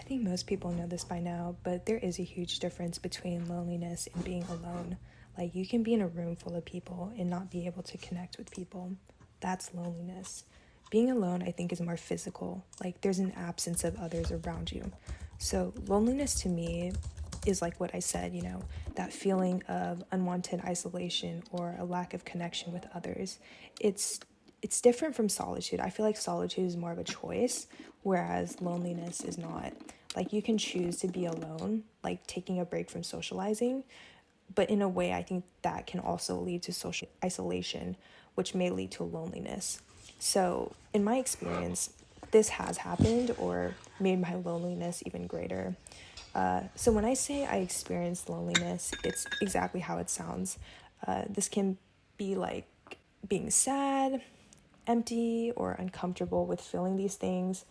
think most people know this by now, but there is a huge difference between loneliness and being alone. Like, you can be in a room full of people and not be able to connect with people. That's loneliness. Being alone, I think, is more physical. Like, there's an absence of others around you. So, loneliness to me is like what I said, that feeling of unwanted isolation or a lack of connection with others. It's different from solitude. I feel like solitude is more of a choice, whereas loneliness is not. Like, you can choose to be alone, like taking a break from socializing, but in a way, I think that can also lead to social isolation, which may lead to loneliness. So, in my experience, this has happened or made my loneliness even greater. So when I say I experience loneliness, it's exactly how it sounds. This can be like being sad, empty, or uncomfortable with feeling these things,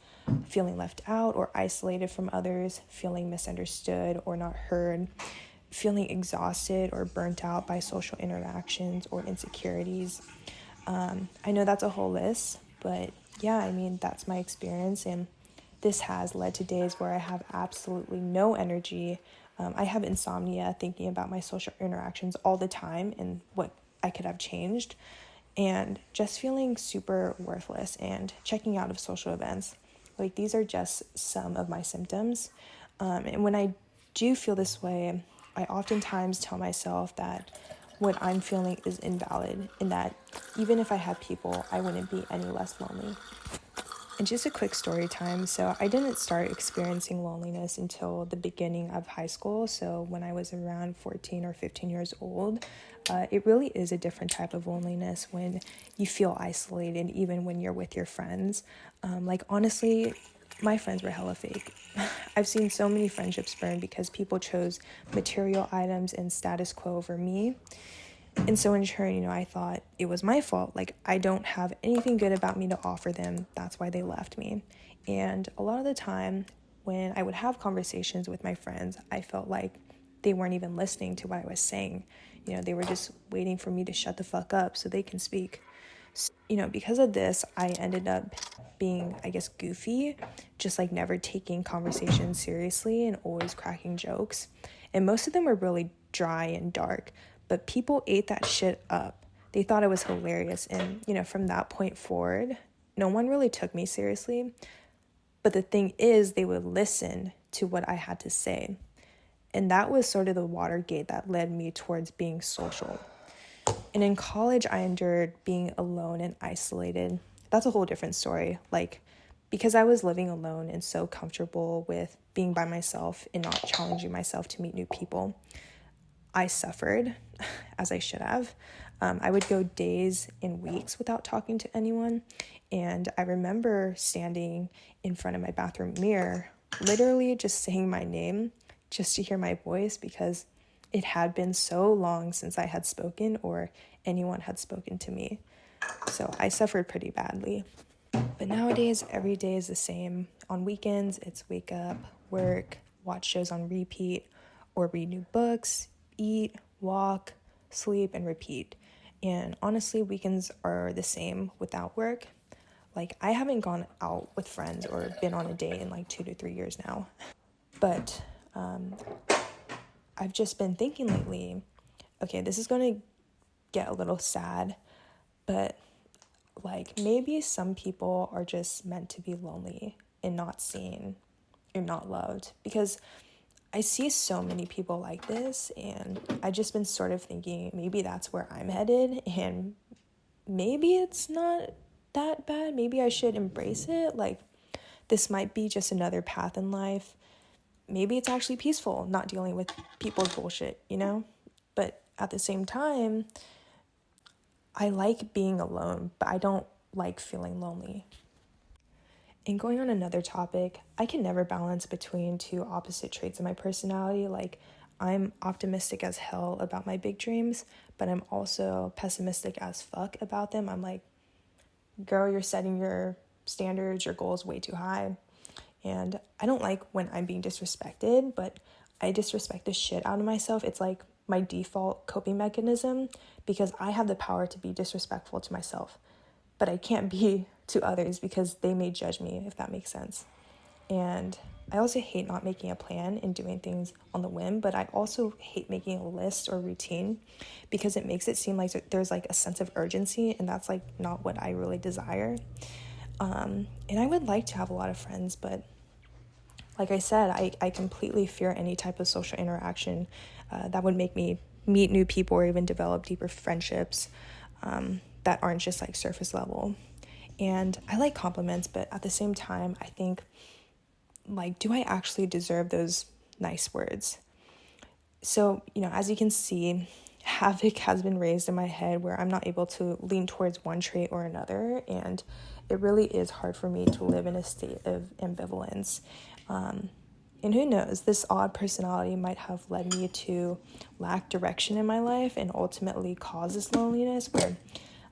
feeling left out or isolated from others, feeling misunderstood or not heard, feeling exhausted or burnt out by social interactions or insecurities. I know that's a whole list, but yeah, I mean, that's my experience, and this has led to days where I have absolutely no energy. I have insomnia thinking about my social interactions all the time and what I could have changed, and just feeling super worthless and checking out of social events. Like, these are just some of my symptoms. And when I do feel this way, I oftentimes tell myself that what I'm feeling is invalid and that even if I had people, I wouldn't be any less lonely. And just a quick story time. So I didn't start experiencing loneliness until the beginning of high school. So when I was around 14 or 15 years old, it really is a different type of loneliness when you feel isolated, even when you're with your friends. Like, honestly, my friends were hella fake. I've seen so many friendships burn because people chose material items and status quo over me. And so in turn, I thought it was my fault. Like, I don't have anything good about me to offer them. That's why they left me. And a lot of the time when I would have conversations with my friends, I felt like they weren't even listening to what I was saying. They were just waiting for me to shut the fuck up so they can speak. So, because of this, I ended up being, I guess, goofy, just like never taking conversations seriously and always cracking jokes. And most of them were really dry and dark, but people ate that shit up. They thought it was hilarious. And, from that point forward, no one really took me seriously. But the thing is, they would listen to what I had to say. And that was sort of the Watergate that led me towards being social. And in college, I endured being alone and isolated. That's a whole different story. Like, because I was living alone and so comfortable with being by myself and not challenging myself to meet new people, I suffered, as I should have. I would go days and weeks without talking to anyone. And I remember standing in front of my bathroom mirror, literally just saying my name just to hear my voice, because it had been so long since I had spoken or anyone had spoken to me. So I suffered pretty badly. But nowadays, every day is the same. On weekends, it's wake up, work, watch shows on repeat, or read new books, eat, walk, sleep, and repeat. And honestly, weekends are the same without work. Like, I haven't gone out with friends or been on a date in like 2 to 3 years now. But I've just been thinking lately, okay, this is going to get a little sad, but like, maybe some people are just meant to be lonely and not seen or not loved, because I see so many people like this, and I've just been sort of thinking maybe that's where I'm headed, and maybe it's not that bad. Maybe I should embrace it. Like, this might be just another path in life. Maybe it's actually peaceful not dealing with people's bullshit, But at the same time, I like being alone, but I don't like feeling lonely. And going on another topic, I can never balance between two opposite traits in my personality. Like, I'm optimistic as hell about my big dreams, but I'm also pessimistic as fuck about them. I'm like, girl, you're setting your standards, your goals way too high. And I don't like when I'm being disrespected, but I disrespect the shit out of myself. It's like my default coping mechanism, because I have the power to be disrespectful to myself, but I can't be to others because they may judge me, if that makes sense. And I also hate not making a plan and doing things on the whim, but I also hate making a list or routine because it makes it seem like there's like a sense of urgency, and that's like not what I really desire. And I would like to have a lot of friends, but like I said, I completely fear any type of social interaction that would make me meet new people or even develop deeper friendships that aren't just like surface level. And I like compliments, but at the same time, I think, like, do I actually deserve those nice words? So, as you can see, havoc has been raised in my head where I'm not able to lean towards one trait or another. And it really is hard for me to live in a state of ambivalence. And who knows, this odd personality might have led me to lack direction in my life and ultimately cause this loneliness where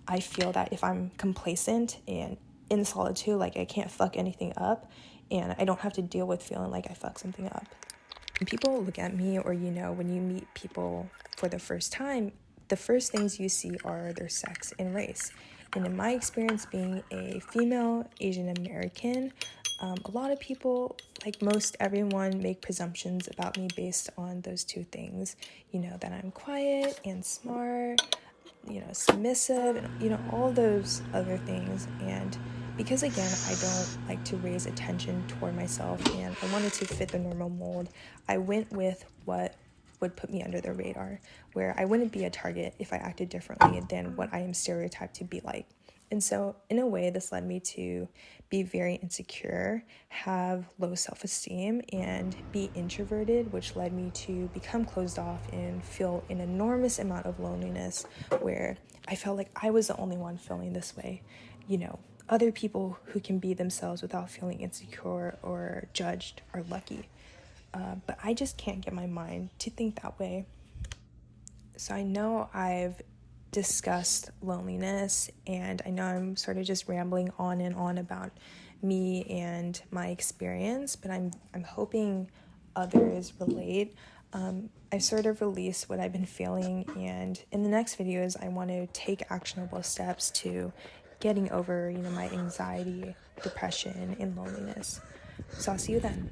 I feel that if I'm complacent and in solitude, like I can't fuck anything up and I don't have to deal with feeling like I fuck something up. When people look at me, or when you meet people for the first time, the first things you see are their sex and race. And in my experience, being a female Asian American, a lot of people, like most everyone, make presumptions about me based on those two things. That I'm quiet and smart, submissive, and, all those other things. And because, again, I don't like to raise attention toward myself and I wanted to fit the normal mold, I went with what would put me under the radar, where I wouldn't be a target if I acted differently than what I am stereotyped to be like. And so, in a way, this led me to be very insecure, have low self-esteem, and be introverted, which led me to become closed off and feel an enormous amount of loneliness where I felt like I was the only one feeling this way. Other people who can be themselves without feeling insecure or judged are lucky. But I just can't get my mind to think that way. So I know I've discussed loneliness, and I know I'm sort of just rambling on and on about me and my experience, but I'm hoping others relate. I sort of released what I've been feeling, and in the next videos, I want to take actionable steps to getting over, my anxiety, depression, and loneliness. So I'll see you then.